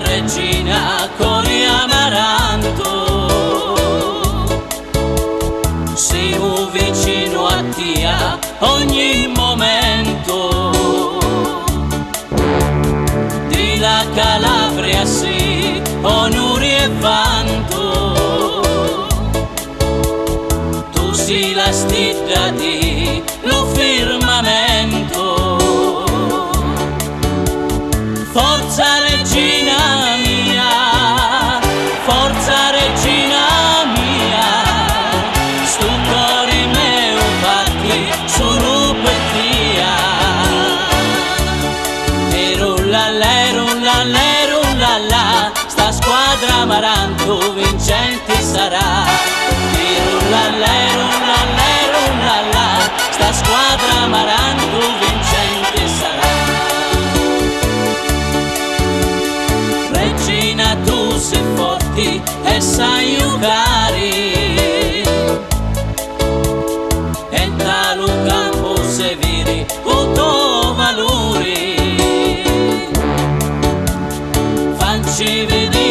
Regina cori amaranto, siamo vicino a te a ogni momento. Di la Calabria sì, onori e vanto, tu sei la stella di lo firmamento. Forza regina mia, forza regina mia, stu cuore meu fatti solo per te. E rullale, rullale, rullala, sta squadra amaranto vincente sarà. E rullale, rullale, rullala, sta squadra amaranto vincente sarà. Regina tu sei forte e sai giocare, e dallo campo se viri con tuo valore, facci vedere